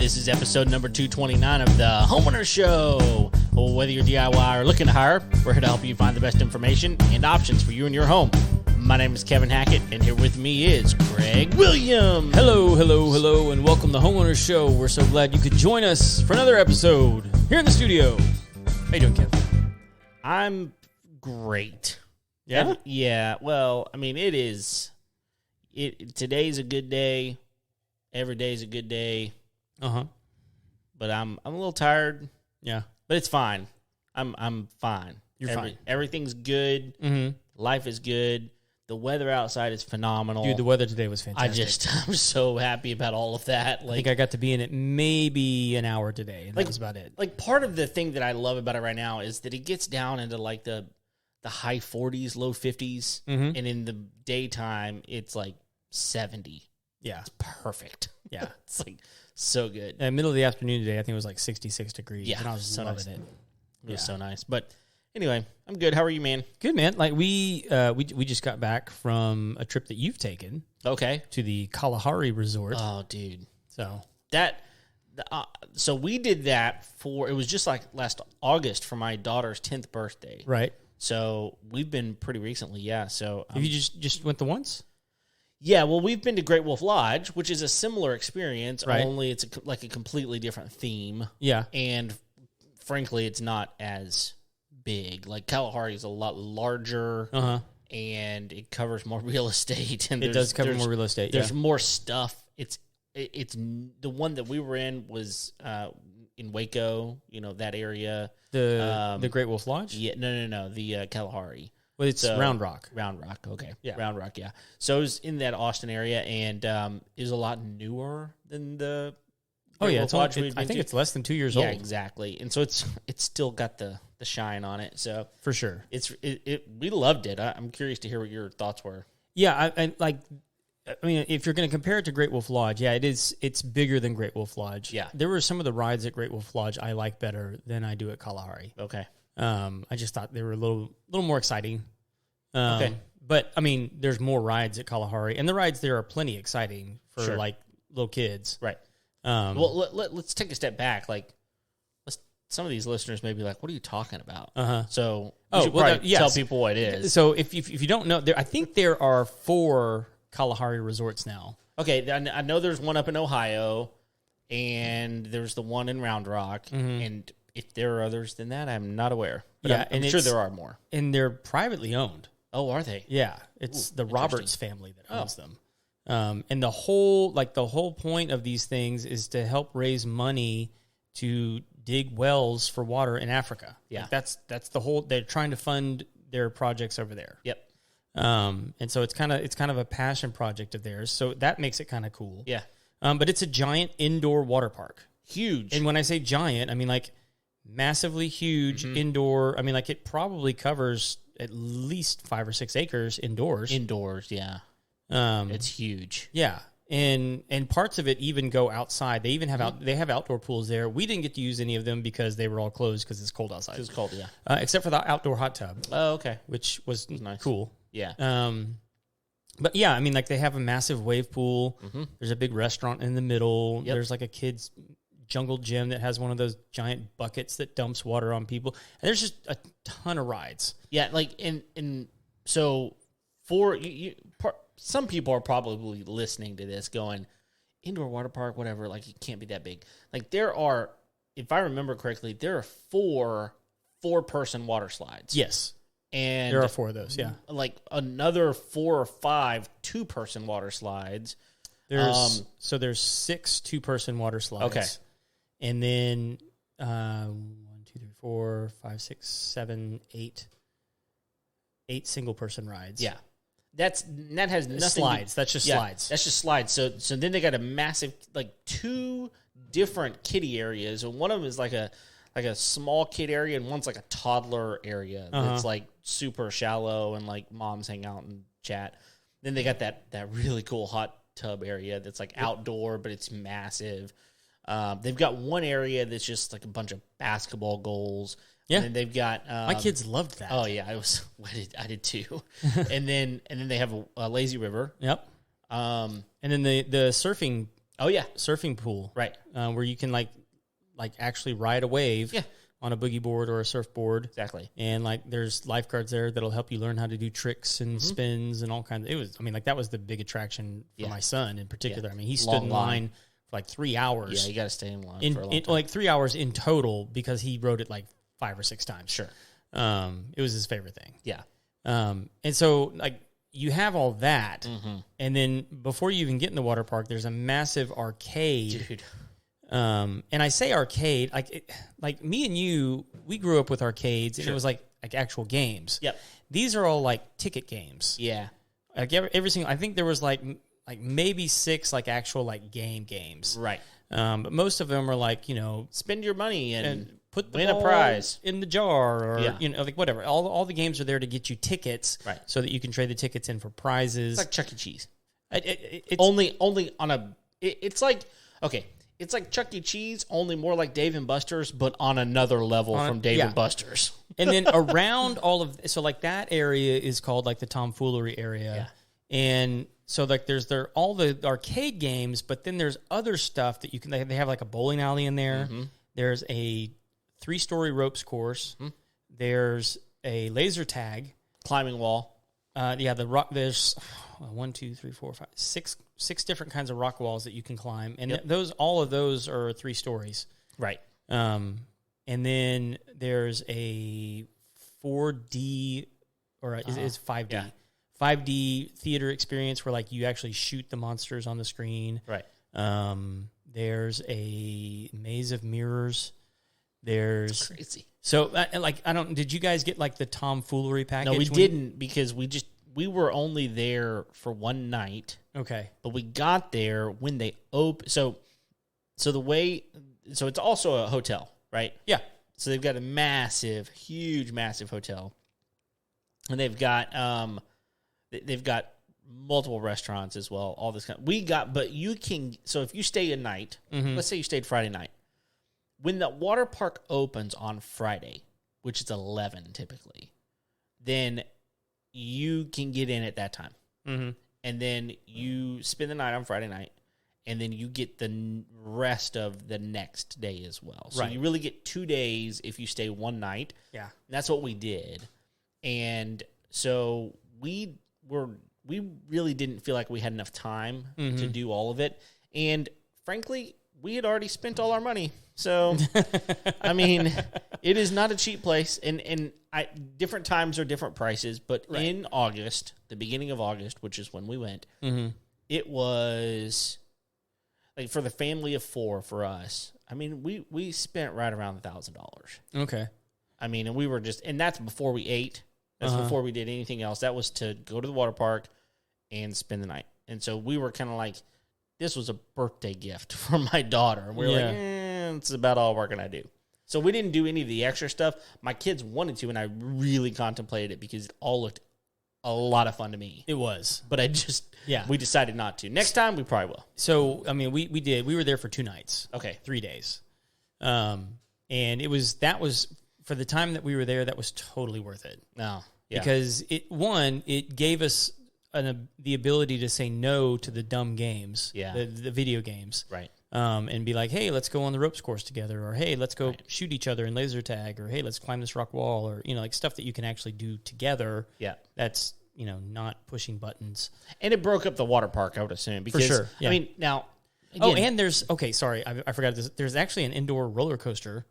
This is episode number 229 of the Homeowners Show. Well, whether you're DIY or looking to hire, we're here to help you find the best information and options for you and your home. My name is Kevin Hackett, and here with me is Greg Williams. Hello, and welcome to the Homeowners Show. We're so glad you could join us for another episode here in the studio. How you doing, Kevin? I'm great. Yeah? Yeah, well, I mean, it is. Today's a good day. Every day's a good day. But I'm a little tired. Yeah. But it's fine. I'm fine. You're fine. Everything's good. Mm-hmm. Life is good. The weather outside is phenomenal. Dude, the weather today was fantastic. I'm so happy about all of that. I think I got to be in it maybe an hour today, and that was about it. Like, part of the thing that I love about it right now is that it gets down into like the high 40s, low 50s, and in the daytime it's like 70. Yeah. It's perfect. Yeah. It's like so good. In the middle of the afternoon today, I think it was like 66 degrees. Yeah, and I was so loving nice. it. It was so nice. But anyway, I'm good. How are you, man? Good, man. Like we just got back from a trip that you've taken. Okay. To the Kalahari Resort. Oh, dude. So so we did that it was just like last August for my daughter's 10th birthday. Right. So we've been pretty recently, yeah. So Have you just went the once? Yeah, well, we've been to Great Wolf Lodge, which is a similar experience, right. Only it's like a completely different theme. Yeah. And frankly, it's not as big. Like Kalahari is a lot larger, and it covers more real estate. And it does cover more real estate. There's more stuff. It's the one that we were in was in Waco, that area. The Great Wolf Lodge? Yeah, no, the Kalahari. Well, it's Round Roc. Round Roc, okay. Yeah. Round Roc, yeah. So it was in that Austin area, and it was a lot newer than the Great Wolf Lodge we'd been I think to. it's less than 2 years old. Yeah, exactly. And so it's still got the shine on it. So for sure. We loved it. I'm curious to hear what your thoughts were. Yeah, I mean, if you're going to compare it to Great Wolf Lodge, yeah, it's bigger than Great Wolf Lodge. Yeah. There were some of the rides at Great Wolf Lodge I like better than I do at Kalahari. Okay. I just thought they were a little more exciting. Okay. But, I mean, there's more rides at Kalahari, and the rides there are plenty exciting for, like, little kids. Right. Well, let's take a step back. Like, some of these listeners may be like, what are you talking about? So we should probably tell people what it is. So if you don't know, I think there are 4 Kalahari resorts now. Okay, I know there's one up in Ohio, and there's the one in Round Roc, and if there are others than that, I'm not aware. But I'm sure there are more. And they're privately owned. Oh, are they? Yeah, it's the Roberts family that owns them. And the whole point of these things is to help raise money to dig wells for water in Africa. Yeah, like that's the whole. They're trying to fund their projects over there. Yep. And so it's kind of a passion project of theirs. So that makes it kind of cool. Yeah. But it's a giant indoor water park. Huge. And when I say giant, I mean like massively huge indoor. I mean like it probably covers at least 5 or 6 acres indoors. Indoors, yeah. It's huge. Yeah. And parts of it even go outside. They even have they have outdoor pools there. We didn't get to use any of them because they were all closed because it's cold outside. It's cold, yeah. Except for the outdoor hot tub. Oh, okay. Which was nice. Cool. Yeah. But yeah, I mean, like they have a massive wave pool. There's a big restaurant in the middle. Yep. There's like a kid's jungle gym that has one of those giant buckets that dumps water on people. And there's just a ton of rides. Yeah, like and so for some people are probably listening to this going, indoor water park, whatever, like it can't be that big. Like there are, if I remember correctly, there are 4-person water slides. Yes. And there are 4 of those, yeah. Like another 4 or 5 2-person water slides. There's 6 2-person water slides. Okay. And then 1, 2, 3, 4, 5, 6, 7, 8 single-person rides. Yeah. That has nothing. Slides. That's just slides. That's just slides. So then they got a massive, like 2 different kiddie areas, and one of them is like a small kid area, and one's like a toddler area that's like super shallow, and like moms hang out and chat. Then they got that really cool hot tub area that's like outdoor, but it's massive. They've got one area that's just like a bunch of basketball goals. Yeah, and then they've got my kids loved that. Oh yeah, I did too. and then they have a lazy river. Yep. And then the surfing Oh yeah, surfing pool, right? Where you can like actually ride a wave. Yeah. On a boogie board or a surfboard. Exactly. And like there's lifeguards there that'll help you learn how to do tricks and spins and all kinds of, that was the big attraction for my son in particular. I mean, he stood in line for like 3 hours. Yeah, you got to stay in line for a long time. Like 3 hours in total because he rode it like 5 or 6 times. Sure. It was his favorite thing. Yeah. And so like you have all that. And then before you even get in the water park, there's a massive arcade. Dude. And I say arcade, like me and you, we grew up with arcades, and it was like actual games. Yep. These are all like ticket games. Yeah. Like every single, I think there was like maybe 6 like actual like games. Right. But most of them are like, spend your money and put the win ball a prize in the jar, or Yeah. like whatever. All the games are there to get you tickets, Right. So that you can trade the tickets in for prizes. It's like Chuck E. Cheese. It's Only on a. It's like okay. It's like Chuck E. Cheese, only more like Dave and Buster's, but on another level from Dave and Buster's. And then around all of, so like that area is called like the tomfoolery area. Yeah. And so like there's all the arcade games, but then there's other stuff that you can, they have like a bowling alley in there. There's a 3-story ropes course. There's a laser tag. Climbing wall. There's 1, 2, 3, 4, 5, 6 different kinds of rock walls that you can climb, and all of those are 3 stories, Right. and then there's a 4D or is 5D, Yeah. 5D theater experience where like you actually shoot the monsters on the screen. Right. There's a maze of mirrors. There's Crazy. So did you guys get like the tomfoolery package? No, we didn't because we were only there for one night. Okay. But we got there when they open. So it's also a hotel, right? Yeah. So they've got a huge, massive hotel, and they've got multiple restaurants as well. All this but you can. So if you stay a night, let's say you stayed Friday night, when the water park opens on Friday, which is 11 typically, then you can get in at that time. And then you spend the night on Friday night, and then you get the rest of the next day as well. So you really get 2 days if you stay one night. Yeah. And that's what we did. And so we really didn't feel like we had enough time to do all of it. And frankly, we had already spent all our money. So, I mean, it is not a cheap place. And different times are different prices. But in August, the beginning of August, which is when we went, it was, like, for the family of 4 for us, I mean, we spent right around $1,000. Okay. I mean, and we were and that's before we ate. That's before we did anything else. That was to go to the water park and spend the night. And so we were kind of like, this was a birthday gift for my daughter. We were like, it's about all we're going to do. So we didn't do any of the extra stuff. My kids wanted to, and I really contemplated it because it all looked a lot of fun to me. It was. But we decided not to. Next time, we probably will. So, I mean, we did. We were there for 2 nights. Okay. 3 days. And that was, for the time that we were there, that was totally worth it. No. Yeah. Because it gave us the ability to say no to the dumb games, the video games, right? And be like, hey, let's go on the ropes course together, or hey, let's go shoot each other in laser tag, or hey, let's climb this rock wall, or like stuff that you can actually do together. Yeah, that's not pushing buttons. And it broke up the water park, I would assume, because for sure. Yeah. I mean now. Again, and there's sorry, I forgot this. There's actually an indoor roller coaster.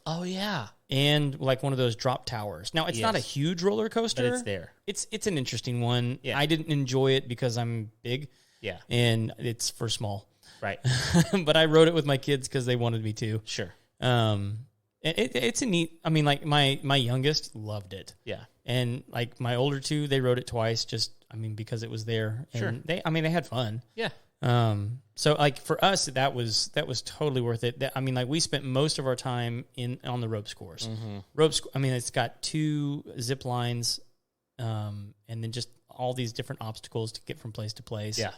Oh yeah, and like one of those drop towers. Now it's not a huge roller coaster, but it's there. It's an interesting one. Yeah. I didn't enjoy it because I'm big. Yeah, and it's for small. Right. But I rode it with my kids because they wanted me to. Sure. It's a neat. I mean, like my youngest loved it. Yeah. And like my older 2, they rode it twice. Because it was there. And sure. They had fun. Yeah. So like for us, that was totally worth it. We spent most of our time on the ropes course. Ropes. It's got 2 zip lines, and then just all these different obstacles to get from place to place. Yeah.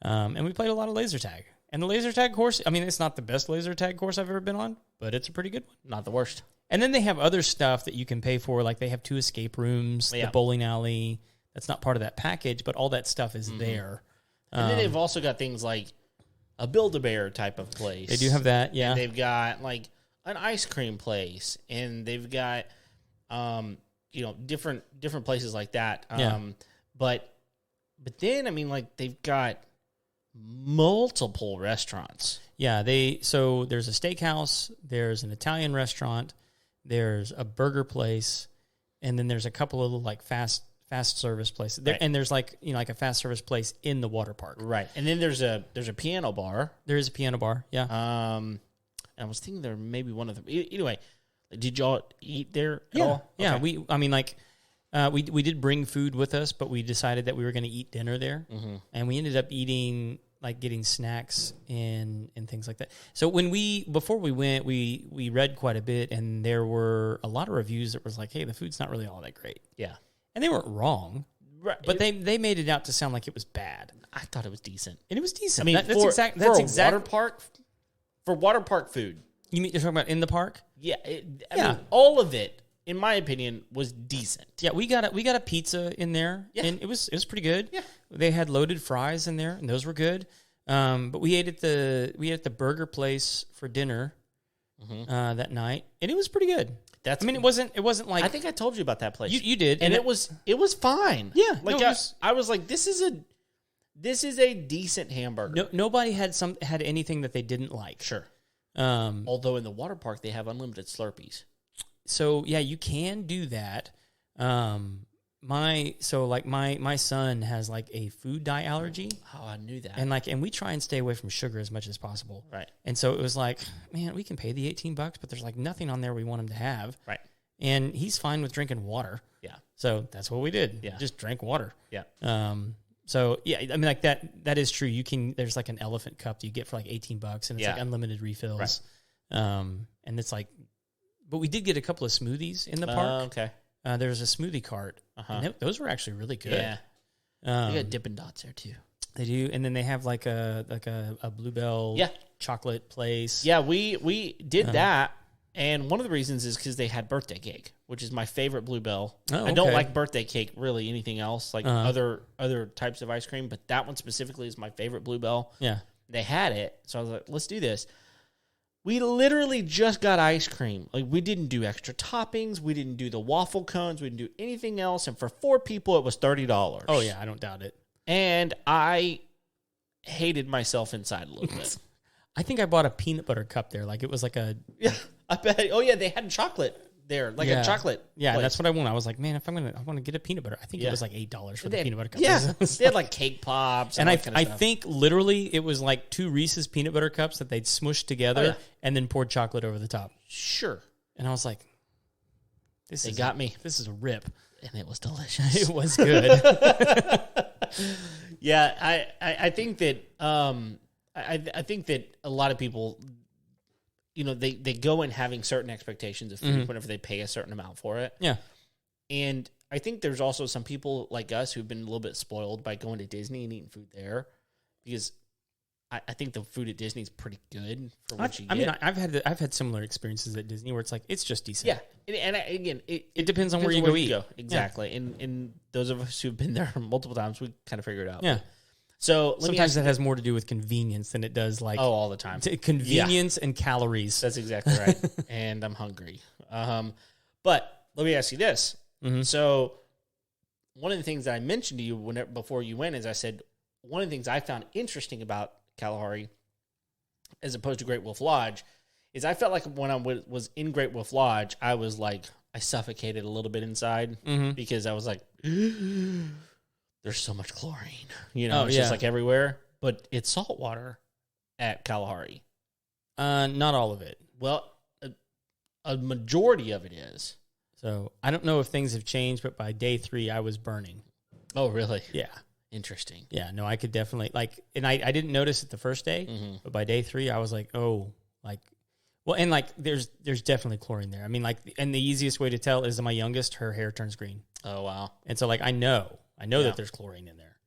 And we played a lot of laser tag. And the laser tag course, it's not the best laser tag course I've ever been on, but it's a pretty good one. Not the worst. And then they have other stuff that you can pay for. Like they have 2 escape rooms, the bowling alley. That's not part of that package, but all that stuff is there. And then they've also got things like a Build-A-Bear type of place. They do have that, yeah. And they've got like an ice cream place, and they've got different places like that. But then I mean, like, they've got multiple restaurants. Yeah, so there's a steakhouse, there's an Italian restaurant, there's a burger place, and then there's a couple of like fast service places. Right. And there's like a fast service place in the water park. Right. And then there's a piano bar. There is a piano bar, yeah. And I was thinking there may be one of them. Anyway, did y'all eat there at all? Okay. Yeah, we did bring food with us, but we decided that we were going to eat dinner there. Mm-hmm. And we ended up getting snacks and things like that. So before we went, we read quite a bit, and there were a lot of reviews that was like, hey, the food's not really all that great. Yeah. And they weren't wrong, right? But they made it out to sound like it was bad. I thought it was decent, and it was decent. I mean, for water park food. You're talking about in the park? Yeah, I mean, all of it, in my opinion, was decent. Yeah, we got a pizza in there, and it was pretty good. Yeah, they had loaded fries in there, and those were good. But we ate at the burger place for dinner that night, and it was pretty good. It wasn't like, I think I told you about that place. You did, and it was fine. Yeah, like I was like, this is a decent hamburger. No, nobody had anything that they didn't like. Sure. Although in the water park they have unlimited Slurpees. So yeah, you can do that. My son has like a food dye allergy. Oh, I knew that. And we try and stay away from sugar as much as possible. Right. And so it was like, man, we can pay the $18, but there's like nothing on there we want him to have. Right. And he's fine with drinking water. Yeah. So that's what we did. Yeah. Just drank water. Yeah. So yeah, I mean, like that is true. There's like an elephant cup that you get for like $18, and it's like unlimited refills. Right. And it's like, but we did get a couple of smoothies in the park. Okay. There's a smoothie cart. And those were actually really good. Yeah. They got Dippin' Dots there too. They do, and then they have like a Bluebell chocolate place. Yeah, we did that, and one of the reasons is because they had birthday cake, which is my favorite Bluebell. Oh, okay. I don't like birthday cake really anything else, like other types of ice cream, but that one specifically is my favorite Bluebell. Yeah, they had it, so I was like, let's do this. We literally just got ice cream. Like, we didn't do extra toppings. We didn't do the waffle cones. We didn't do anything else. And for 4 people, it was $30. Oh, yeah. I don't doubt it. And I hated myself inside a little bit. I think I bought a peanut butter cup there. Like, it was like a... Yeah, I bet. Oh, yeah, they had chocolate there. Like a chocolate Yeah, place. That's what I want. I was like, man, I want to get a peanut butter. I think it was like $8 for the peanut butter cup. Yeah, they had like cake pops. And I think literally it was like 2 Reese's peanut butter cups that they'd smushed together and then poured chocolate over the top. Sure. And I was like, they got me. This is a rip. And it was delicious. It was good. Yeah, I think that I think that a lot of people, they go in having certain expectations of food whenever they pay a certain amount for it. Yeah. And I think there's also some people like us who've been a little bit spoiled by going to Disney and eating food there, because I think the food at Disney is pretty good for what you get. I mean, I've had similar experiences at Disney where it's like, it's just decent. Yeah. And again, it depends on where you go eat. Exactly. Yeah. And those of us who've been there multiple times, we kind of figure it out. Yeah. So sometimes that has more to do with convenience than it does like all the time. Convenience and calories. That's exactly right. And I'm hungry. But let me ask you this. Mm-hmm. So one of the things that I mentioned to you before you went is I said one of the things I found interesting about Kalahari, as opposed to Great Wolf Lodge, is I felt like when I was in Great Wolf Lodge, I was like, I suffocated a little bit inside because I was like, there's so much chlorine, it's just like everywhere, but it's salt water at Kalahari. Not all of it. Well, a majority of it is. So I don't know if things have changed, but by day 3, I was burning. Oh, really? Yeah. Interesting. Yeah, no, I could definitely and I didn't notice it the first day, but by day 3, I was like, there's definitely chlorine there. I mean, and the easiest way to tell is that my youngest, her hair turns green. Oh, wow. And so I know that there's chlorine in there.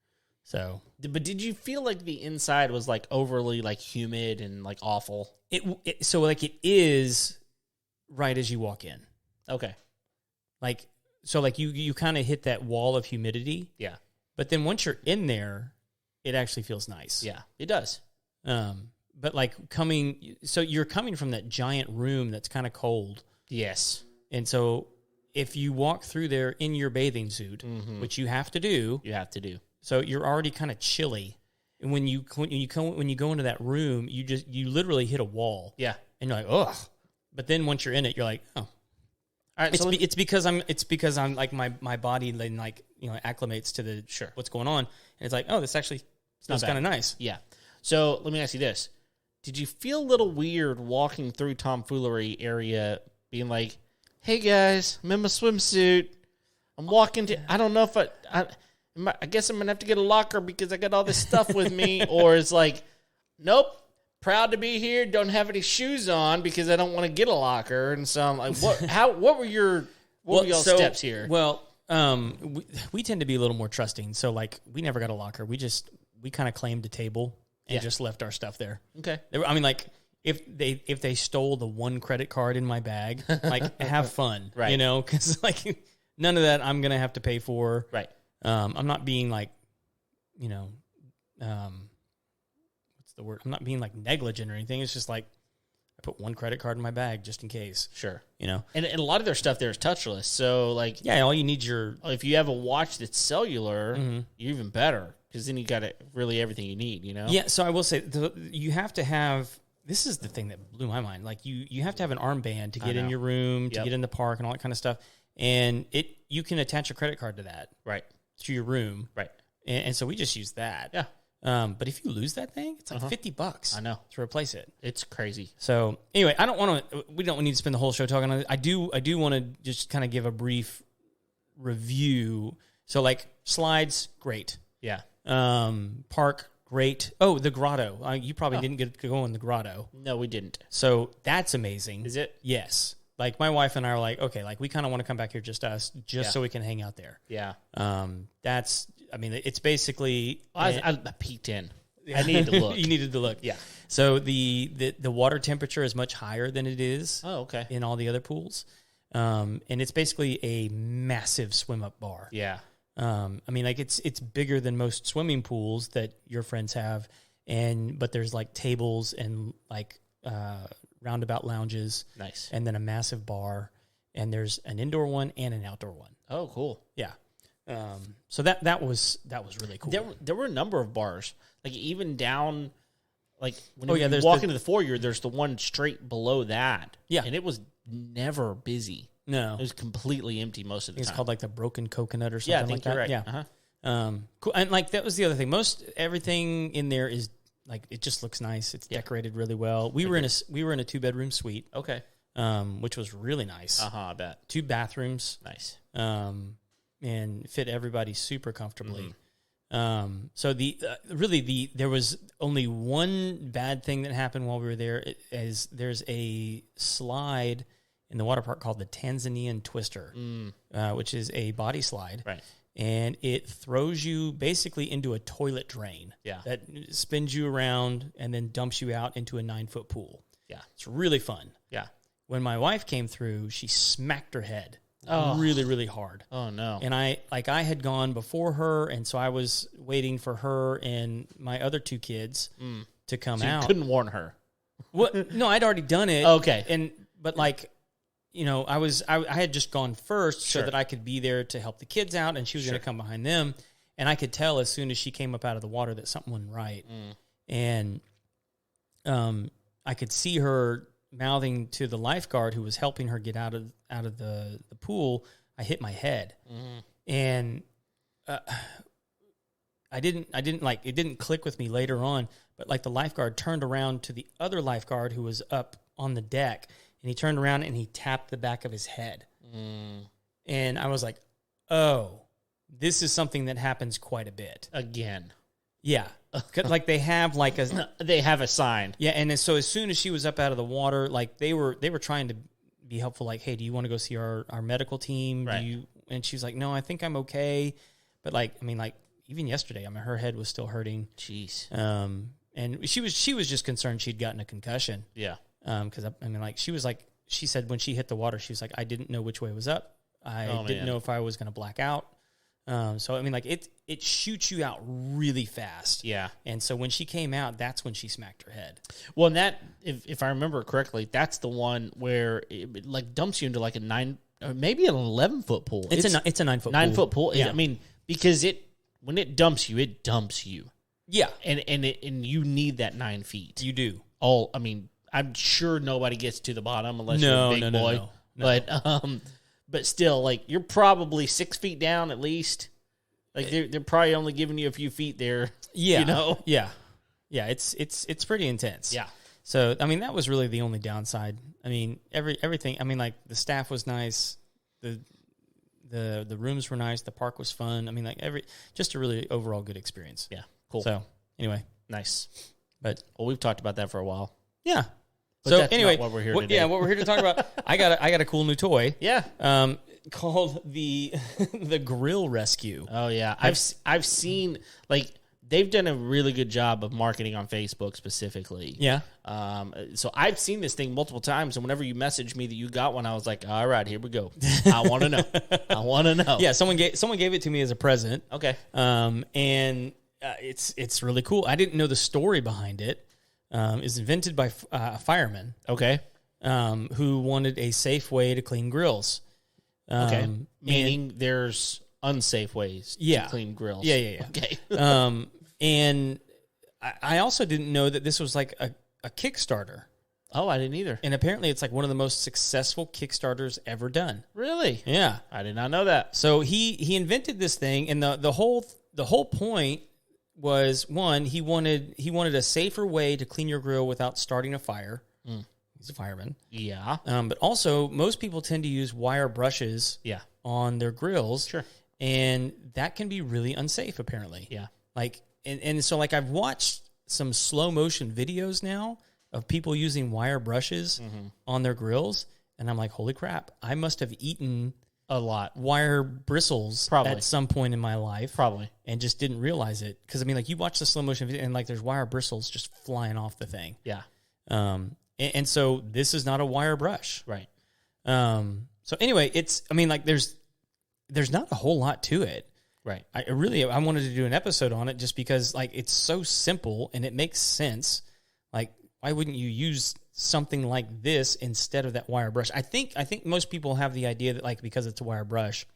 So, but did you feel like the inside was like overly like humid and like awful? It is right as you walk in. Okay. You kind of hit that wall of humidity. Yeah. But then once you're in there, it actually feels nice. Yeah, it does. But like so you're coming from that giant room that's kind of cold. Yes. And so if you walk through there in your bathing suit, which you have to do. So you're already kind of chilly. And when you go into that room, you literally hit a wall. Yeah. And you're like, ugh. But then once you're in it, you're like, oh. All right, it's because I'm like my body then like, acclimates to the what's going on. And it's like, oh, this actually smells kind of nice. Yeah. So let me ask you this. Did you feel a little weird walking through tomfoolery area being like, hey guys, I'm in my swimsuit. I'm walking to, I don't know if I guess I'm going to have to get a locker because I got all this stuff with me. Or it's like, nope, proud to be here. Don't have any shoes on because I don't want to get a locker. And so I'm like, what were your steps here? Well, we tend to be a little more trusting. So like we never got a locker. We kind of claimed a table and just left our stuff there. Okay. I mean, like if they stole the one credit card in my bag, like have fun, right? Because like none of that I'm gonna have to pay for, right? I'm not being like, what's the word? I'm not being like negligent or anything. It's just like I put one credit card in my bag just in case. Sure. And a lot of their stuff there is touchless. So like, all you need if you have a watch that's cellular, you're even better. Because then you got really everything you need, Yeah, so I will say, you have to have, this is the thing that blew my mind. Like, you have to have an armband to get in your room, to get in the park, and all that kind of stuff. And you can attach a credit card to that. Right. To your room. Right. And so we just use that. Yeah. But if you lose that thing, it's like $50. I know. To replace it. It's crazy. So, anyway, we don't need to spend the whole show talking on it. I do want to just kind of give a brief review. So, like, slides, great. Yeah. Park, great. Oh, the grotto. You probably didn't get to go in the grotto. No, we didn't. So that's amazing. Is it? Yes. Like my wife and I are like, okay, like we kind of want to come back here just us, so we can hang out there. Yeah. It's basically. I peeked in. I needed to look. You needed to look. Yeah. So the water temperature is much higher than it is. Oh, okay. In all the other pools, and it's basically a massive swim up bar. Yeah. It's bigger than most swimming pools that your friends have, but there's like tables and like roundabout lounges. Nice. And then a massive bar, and there's an indoor one and an outdoor one. Oh, cool. Yeah. So that was really cool. There were a number of bars, like even down, like when you walk into the foyer, there's the one straight below that. Yeah. And it was never busy. No, it was completely empty most of the time. It's called like the Broken Coconut or something like that. You're right. Yeah, cool. And like that was the other thing. Everything in there is like it just looks nice. It's decorated really well. We were in a 2-bedroom suite. Okay, which was really nice. I bet 2 bathrooms. Nice. And fit everybody super comfortably. So there was only one bad thing that happened while we were there. There's a slide in the water park called the Tanzanian Twister, which is a body slide. Right. And it throws you basically into a toilet drain. Yeah. That spins you around and then dumps you out into a 9-foot pool. Yeah. It's really fun. Yeah. When my wife came through, she smacked her head really, really hard. Oh, no. And I had gone before her, and so I was waiting for her and my other 2 kids to come out. You couldn't warn her. What? No, I'd already done it. Okay. But I had just gone first so that I could be there to help the kids out, and she was going to come behind them. And I could tell as soon as she came up out of the water that something wasn't right. And I could see her mouthing to the lifeguard who was helping her get out of the pool. I hit my head, and I didn't like it. Didn't click with me later on, but like the lifeguard turned around to the other lifeguard who was up on the deck. And he turned around and he tapped the back of his head. And I was like, oh, this is something that happens quite a bit. Again. Yeah. Like they have like they have a sign. Yeah, and so as soon as she was up out of the water, like they were trying to be helpful, like, hey, do you want to go see our medical team? Right. And she was like, no, I think I'm okay. But even yesterday, her head was still hurting. Jeez. And she was just concerned she'd gotten a concussion. Yeah. Because she said when she hit the water, she was like, I didn't know which way was up. I didn't know if I was going to black out. So I mean, like it shoots you out really fast. Yeah. And so when she came out, that's when she smacked her head. Well, and that, if I remember correctly, that's the one where it like dumps you into like a 9 or maybe an 11-foot pool. It's a 9-foot 9-foot pool. Yeah. I mean, because when it dumps you, it dumps you. Yeah. And you need that 9 feet. You do. I mean, I'm sure nobody gets to the bottom unless you're a big boy. No. But still, like, you're probably 6 feet down at least. Like, they're probably only giving you a few feet there. Yeah. You know? Yeah. Yeah, it's pretty intense. Yeah. So, I mean, that was really the only downside. I mean, everything, I mean, like, the staff was nice. The rooms were nice. The park was fun. I mean, like, just a really overall good experience. Yeah. Cool. So, anyway. Nice. But, well, we've talked about that for a while. Yeah. But so that's anyway, not what we're here today. Yeah, what we're here to talk about. I got a cool new toy. Yeah. Called the Grill Rescue. Oh yeah, I've seen, like, they've done a really good job of marketing on Facebook specifically. Yeah. So I've seen this thing multiple times, and whenever you messaged me that you got one, I was like, all right, here we go. I want to know. I want to know. Yeah. Someone gave it to me as a present. Okay. And it's really cool. I didn't know the story behind it. It's invented by a fireman. Okay. Who wanted a safe way to clean grills. Okay. Meaning there's unsafe ways to clean grills. Yeah. Okay. And I also didn't know that this was like a Kickstarter. Oh, I didn't either. And apparently it's like one of the most successful Kickstarters ever done. Really? Yeah. I did not know that. So he invented this thing, and the whole point was, one, he wanted a safer way to clean your grill without starting a fire. He's a fireman. Yeah. But also, most people tend to use wire brushes on their grills. Sure. And that can be really unsafe, apparently. Yeah. Like, and so, like, I've watched some slow motion videos now of people using wire brushes on their grills, and I'm like, holy crap, I must have eaten a lot wire bristles at some point in my life. Probably. And just didn't realize it. Because, I mean, like, you watch the slow motion video, and, like, there's wire bristles just flying off the thing. Yeah. And so this is not a wire brush. Right. So anyway, I mean, like, there's not a whole lot to it. Right. I wanted to do an episode on it just because, like, it's so simple and it makes sense. Like, why wouldn't you use something like this instead of that wire brush? I think most people have the idea that, like, because it's a wire brush,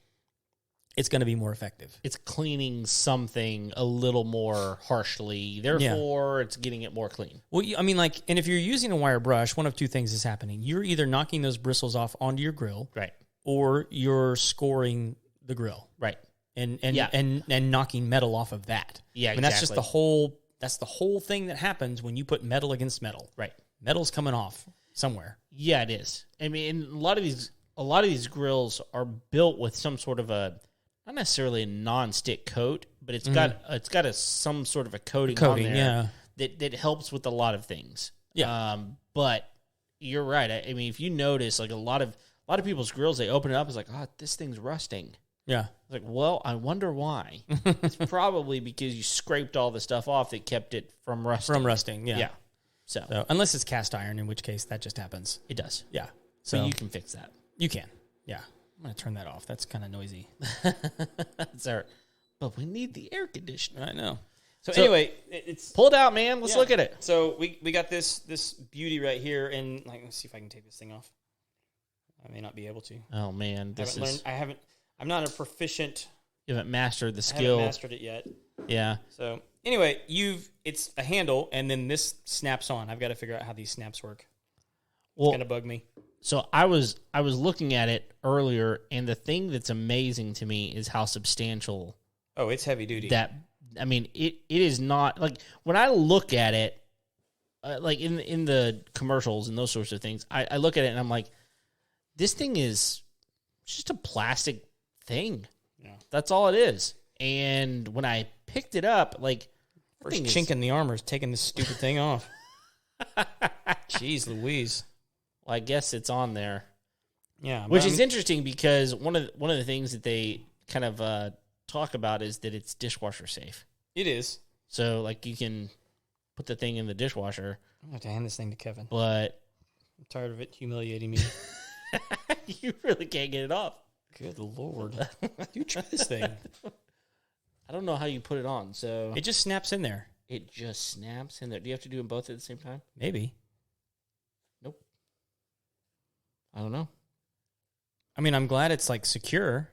it's going to be more effective. It's cleaning something a little more harshly. Therefore, it's getting it more clean. Well, I mean, like, and if you're using a wire brush, one of two things is happening. You're either knocking those bristles off onto your grill, right, or you're scoring the grill, right, and knocking metal off of that. Yeah, I mean, that's just the whole thing that happens when you put metal against metal. Right, metal's coming off somewhere. Yeah, it is. I mean, a lot of these grills are built with some sort of not necessarily a non-stick coat, but it's got some sort of a coating on there that helps with a lot of things. Yeah. But you're right. I mean, if you notice, like, a lot of people's grills, they open it up, it's like, oh, this thing's rusting. Yeah. It's like, well, I wonder why. It's probably because you scraped all the stuff off that kept it from rusting. Yeah. Yeah. So unless it's cast iron, in which case that just happens. It does. Yeah. So you can fix that. You can. Yeah. I'm going to turn that off. That's kind of noisy. But we need the air conditioner. I know. So anyway, it's pull it out, man. Let's look at it. So we got this beauty right here, and, like, let's see if I can take this thing off. I may not be able to. Oh man, I'm not a proficient. You haven't mastered the skill. I haven't mastered it yet. Yeah. So anyway, it's a handle, and then this snaps on. I've got to figure out how these snaps work. It's gonna bug me. So I was looking at it earlier, and the thing that's amazing to me is how substantial. Oh, it's heavy duty. I mean, it is not, like, when I look at it, like in the commercials and those sorts of things, I look at it and I'm like, this thing is just a plastic thing. Yeah, that's all it is. And when I picked it up, like, first chink in the armor is taking this stupid thing off. Jeez Louise. Well, I guess it's on there. Yeah, which is interesting because one of the things that they kind of talk about is that it's dishwasher safe. It is. So, like, you can put the thing in the dishwasher. I'm going to have to hand this thing to Kevin. But I'm tired of it humiliating me. You really can't get it off. Good Lord. You try this thing. I don't know how you put it on, so... It just snaps in there. It just snaps in there. Do you have to do them both at the same time? Maybe. Nope. I don't know. I mean, I'm glad it's, like, secure.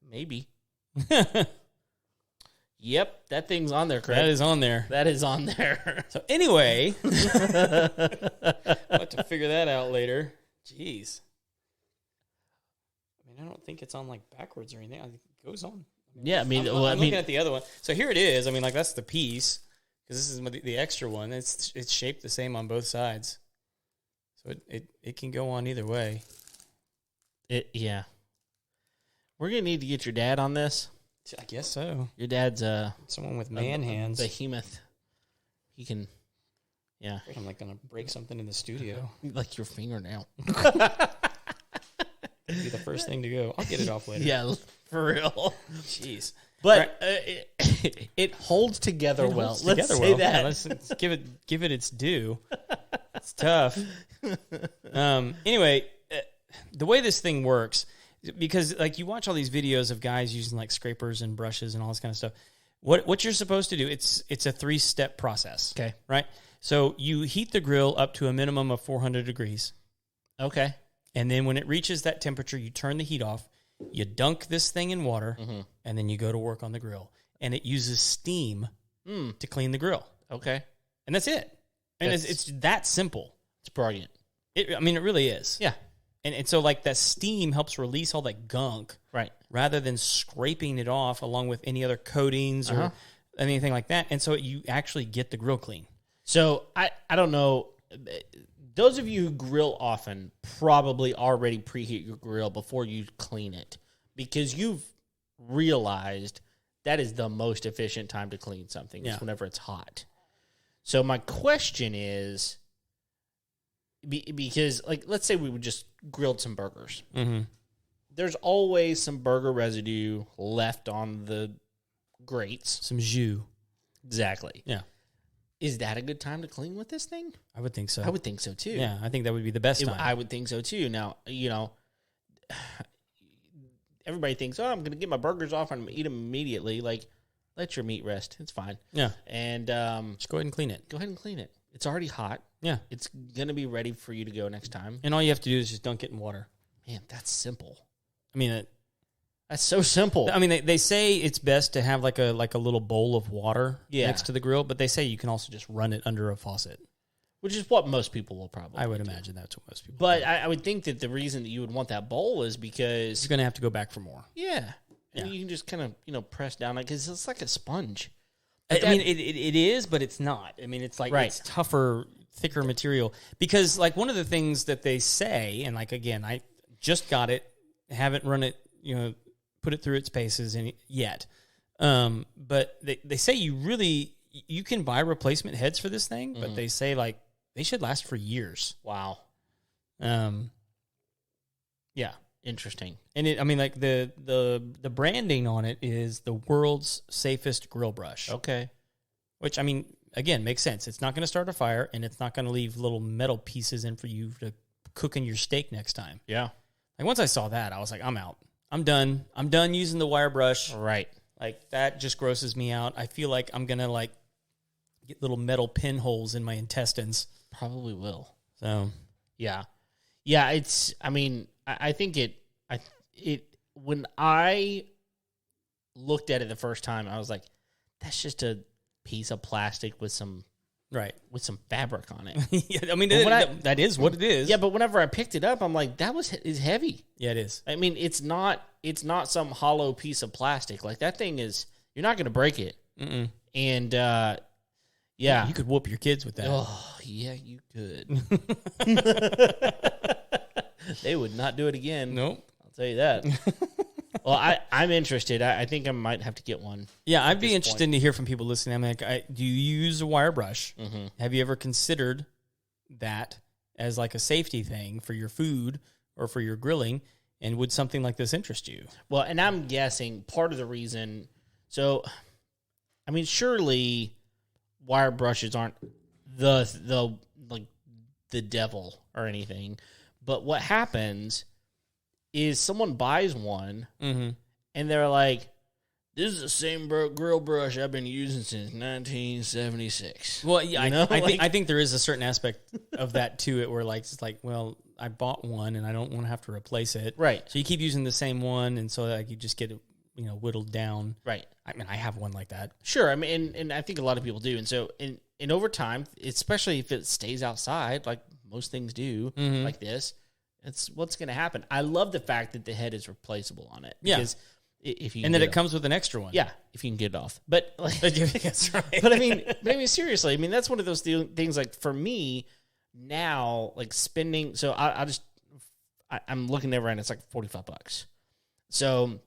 Maybe. Yep, that thing's on there, Craig. That is on there. That is on there. So anyway, I'll have to figure that out later. Jeez. I mean, I don't think it's on like backwards or anything. I think it goes on. I'm looking at the other one. So here it is. I mean, like that's the piece because this is the extra one. It's shaped the same on both sides, so it can go on either way. Yeah. We're gonna need to get your dad on this. I guess so. Your dad's someone with man hands. Behemoth. He can. Yeah. I'm like gonna break something in the studio. Like your fingernail. Be the first thing to go. I'll get it off later. Yeah, for real. Jeez. But it holds together well. Let's say that. Yeah, let's give it its due. It's tough. Anyway, the way this thing works, because like you watch all these videos of guys using like scrapers and brushes and all this kind of stuff. What you're supposed to do, it's a 3-step process. Okay. Right? So you heat the grill up to a minimum of 400 degrees. Okay. And then when it reaches that temperature, you turn the heat off, you dunk this thing in water, and then you go to work on the grill. And it uses steam to clean the grill. Okay. And that's it. And it's that simple. It's brilliant. It really is. Yeah. And so, like, that steam helps release all that gunk. Right. Rather than scraping it off along with any other coatings or anything like that. And so you actually get the grill clean. So, I don't know. Those of you who grill often probably already preheat your grill before you clean it because you've realized that is the most efficient time to clean something is whenever it's hot. So my question is, because like let's say we would just grilled some burgers. There's always some burger residue left on the grates. Some jus. Exactly. Yeah. Is that a good time to clean with this thing? I would think so. I would think so, too. Yeah, I think that would be the best time. I would think so, too. Now, everybody thinks, I'm going to get my burgers off and eat them immediately. Like, let your meat rest. It's fine. Yeah. And just go ahead and clean it. Go ahead and clean it. It's already hot. Yeah. It's going to be ready for you to go next time. And all you have to do is just dunk it in water. Man, that's simple. I mean, that's so simple. I mean, they say it's best to have like a little bowl of water next to the grill, but they say you can also just run it under a faucet. Which is what most people will probably I would imagine that's what most people But I would think that the reason that you would want that bowl is because... you're going to have to go back for more. Yeah. And you can just kind of, press down because it's like a sponge. I mean, it is, but it's not. I mean, it's like it's tougher, thicker material. Because like one of the things that they say, and like, again, I just got it, haven't run it, put it through its paces yet. But they say you can buy replacement heads for this thing, but they say like they should last for years. Wow. Yeah. Interesting. And like the branding on it is the world's safest grill brush. Okay. Which, I mean, again, makes sense. It's not going to start a fire and it's not going to leave little metal pieces in for you to cook in your steak next time. Yeah. Like once I saw that, I was like, I'm out. I'm done. I'm done using the wire brush. Right. Like that just grosses me out. I feel like I'm going to like get little metal pinholes in my intestines. Probably will. So, yeah. Yeah, I think when I looked at it the first time, I was like, that's just a piece of plastic with some fabric on it. Yeah, I mean, that is what it is. Yeah, but whenever I picked it up, I'm like, is heavy. Yeah, it is. I mean, it's not some hollow piece of plastic. Like that thing is, you're not going to break it. Mm-mm. And yeah, you could whoop your kids with that. Oh, yeah, you could. They would not do it again. Nope. I'll tell you that. Well, I'm interested. I think I might have to get one. Yeah, I'd be interested to hear from people listening. I'm like, do you use a wire brush? Mm-hmm. Have you ever considered that as like a safety thing for your food or for your grilling? And would something like this interest you? Well, and I'm guessing part of the reason. So, I mean, surely wire brushes aren't the devil or anything. But what happens is someone buys one and they're like, this is the same grill brush I've been using since 1976. Well, yeah, I think there is a certain aspect of that to it where like it's like, well, I bought one and I don't want to have to replace it. Right. So you keep using the same one, and so like you just get it, whittled down. Right. I mean, I have one like that. Sure. I mean, and I think a lot of people do. And so in over time, especially if it stays outside, like most things do, like this, it's what's going to happen. I love the fact that the head is replaceable on it. Because if you that it comes with an extra one. Yeah, if you can get it off. But like, that's right. But I mean, seriously, I mean, that's one of those things. Like for me now, like spending. So I'm looking at it, and it's like $45. So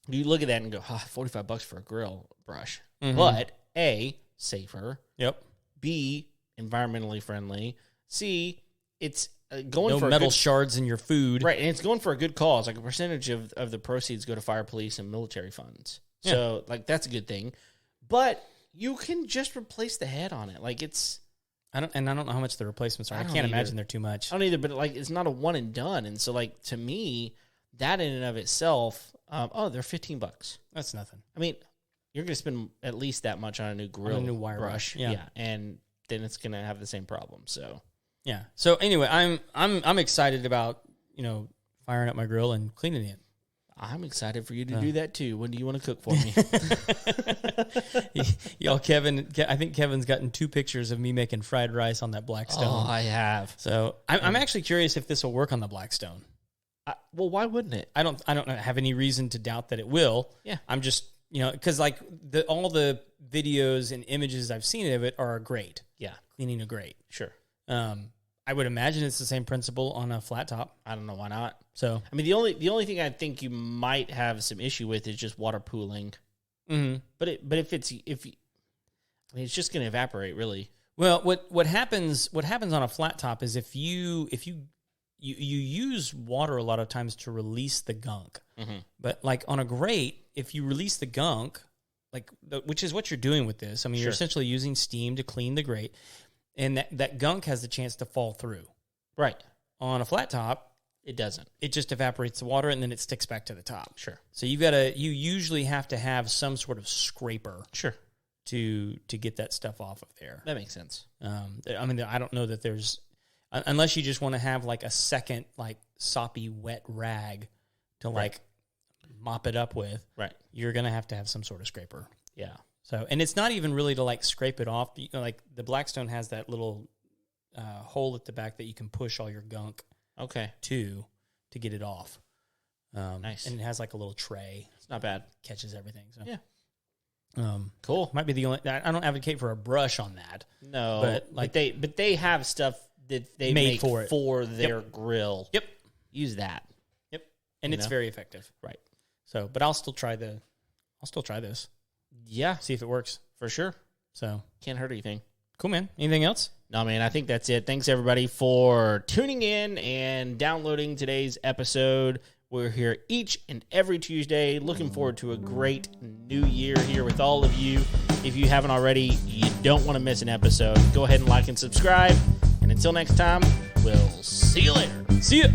you look at that and go, $45 for a grill brush, but A, safer. Yep. B, environmentally friendly. C, it's going no for metal shards in your food, right? And it's going for a good cause. Like a percentage of the proceeds go to fire, police, and military funds. Yeah. So like that's a good thing. But you can just replace the head on it. Like it's I don't know how much the replacements are. I can't imagine they're too much. I don't either. But like it's not a one and done. And so like to me, that in and of itself, they're $15. That's nothing. I mean, you're going to spend at least that much on a new grill, a new wire brush. Yeah, and then it's going to have the same problem. So. Yeah. So anyway, I'm excited about firing up my grill and cleaning it. I'm excited for you to do that too. When do you want to cook for me? Y'all, I think Kevin's gotten 2 pictures of me making fried rice on that Blackstone. Oh, I have. So I'm actually curious if this will work on the Blackstone. Well, why wouldn't it? I don't have any reason to doubt that it will. Yeah. I'm just because like all the videos and images I've seen of it are great. Yeah. Cleaning a grate. Sure. I would imagine it's the same principle on a flat top. I don't know why not. So I mean, the only thing I think you might have some issue with is just water pooling. Mm-hmm. But it's just going to evaporate, really. Well, what happens on a flat top is if you use water a lot of times to release the gunk. Mm-hmm. But like on a grate, if you release the gunk, which is what you're doing with this, I mean, you're essentially using steam to clean the grate. And that gunk has the chance to fall through. Right. On a flat top, it doesn't. It just evaporates the water and then it sticks back to the top. Sure. So you usually have to have some sort of scraper. Sure. To get that stuff off of there. That makes sense. I mean, I don't know that there's, unless you just want to have like a second like soppy wet rag to mop it up with. Right. You're going to have some sort of scraper. Yeah. So, and it's not even really to like scrape it off. Like the Blackstone has that little hole at the back that you can push all your gunk to get it off. Nice. And it has like a little tray. It's not bad. Catches everything. So. Yeah. Cool. Might be the only. I don't advocate for a brush on that. No, but they have stuff that they make for their grill. Yep. Use that. Yep. And it's very effective. Right. So, but I'll still try this. Yeah. See if it works. For sure. So. Can't hurt anything. Cool, man. Anything else? No, man, I think that's it. Thanks, everybody, for tuning in and downloading today's episode. We're here each and every Tuesday. Looking forward to a great new year here with all of you. If you haven't already, you don't want to miss an episode. Go ahead and like and subscribe. And until next time, we'll see you later. See ya.